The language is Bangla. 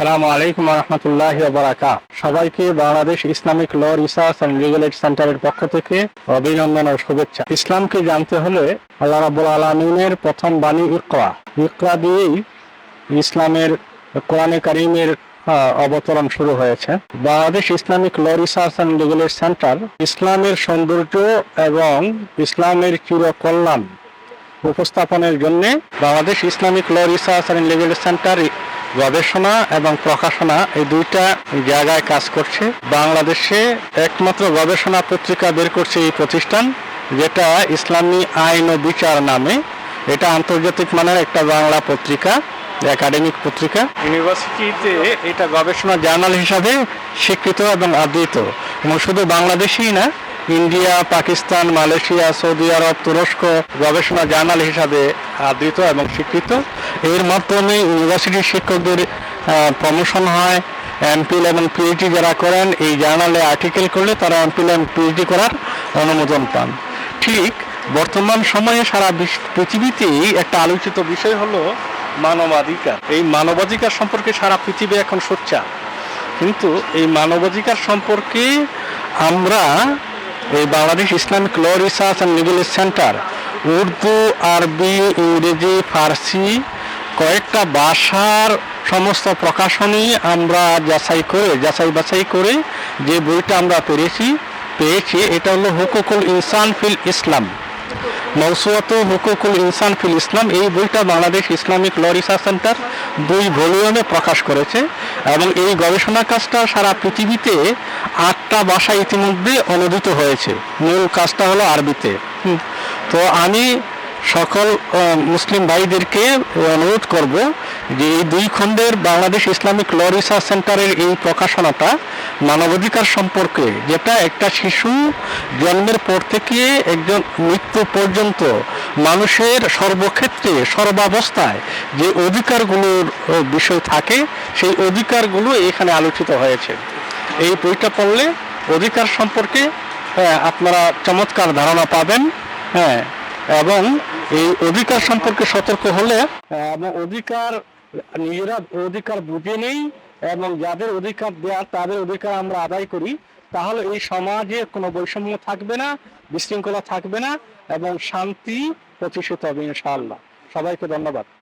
আসসালামু আলাইকুম ওয়া রাহমাতুল্লাহি ওয়া বারাকাতুহু। সবাইকে Bangladesh Islamic law research and legal aid সেন্টারের পক্ষ থেকে অভিনন্দন ও শুভেচ্ছা। ইসলামকে জানতে হলে আল্লাহ রাব্বুল আলামিনের প্রথম বাণী ইকরা। ইকরা দিয়েই ইসলামের কোরআনে কারীমের অবতরণ শুরু হয়েছে। Bangladesh Islamic law research and legal aid centre ইসলামের সৌন্দর্য এবং ইসলামের চিরকল্যাণ উপস্থাপনের জন্য Bangladesh Islamic law research and legal aid centre গবেষণা এবং প্রকাশনা এই দুইটা জায়গায় কাজ করছে। বাংলাদেশে একমাত্র গবেষণা পত্রিকা বের করছে এই প্রতিষ্ঠান, যেটা ইসলামী আইন ও বিচার নামে। এটা আন্তর্জাতিক মানের একটা বাংলা পত্রিকা, একাডেমিক পত্রিকা। ইউনিভার্সিটিতে এটা গবেষণা জার্নাল হিসাবে স্বীকৃত এবং আদৃত, এবং শুধু বাংলাদেশেই না, ইন্ডিয়া, পাকিস্তান, মালয়েশিয়া, সৌদি আরব, তুরস্ক গবেষণা জার্নাল হিসাবে আদৃত এবং স্বীকৃত। এর মাধ্যমে ইউনিভার্সিটির শিক্ষকদের প্রমোশন হয়। এমফিল এবং পিএইচডি যারা করেন এই জার্নালে আর্টিকেল করলে তারা এমফিল এবং পিএইচডি করার অনুমোদন পান। ঠিক বর্তমান সময়ে সারা পৃথিবীতেই একটা আলোচিত বিষয় হলো মানবাধিকার। এই মানবাধিকার সম্পর্কে সারা পৃথিবী এখন সোচ্চার, কিন্তু এই মানবাধিকার সম্পর্কে আমরা এই Bangladesh Islamic law research and legal aid centre Urdu, আরবি, ইংরেজি, ফার্সি কয়েকটা ভাষার সমস্ত প্রকাশনী আমরা যাচাই বাছাই করে যে বইটা আমরা পেয়েছি এটা হলো হুকুকুল ইনসান ফিল ইসলাম, মওসুআত হুকুকুল ইনসান ফিল ইসলাম। এই বইটা Bangladesh Islamic law research centre 2 ভলিউমে প্রকাশ করেছে, এবং এই গবেষণা কাজটা সারা পৃথিবীতে 8টা ভাষা ইতিমধ্যে অনুদিত হয়েছে। মূল কাজটা হলো আরবিতে। তো আমি সকল মুসলিম ভাইদেরকে অনুরোধ করব যে এই 2 খণ্ডের বাংলাদেশ ইসলামিক ল রিসার্চ সেন্টারের এই প্রকাশনাটা মানবাধিকার সম্পর্কে, যেটা একটা শিশু জন্মের পর থেকে একজন মৃত্যু পর্যন্ত মানুষের সর্বক্ষেত্রে সর্বাবস্থায় যে অধিকারগুলোর বিষয় থাকে, সেই অধিকারগুলো এখানে আলোচিত হয়েছে। এই বইটা পড়লে অধিকার সম্পর্কে আপনারা চমৎকার ধারণা পাবেন, এবং এই অধিকার সম্পর্কে সতর্ক হলে এবং নিজেরা অধিকার বুঝে নেই এবং যাদের অধিকার দেওয়া তাদের অধিকার আমরা আদায় করি, তাহলে এই সমাজে কোনো বৈষম্য থাকবে না, বিশৃঙ্খলা থাকবে না, এবং শান্তি প্রতিষ্ঠিত হবে ইনশাআল্লাহ। সবাইকে ধন্যবাদ।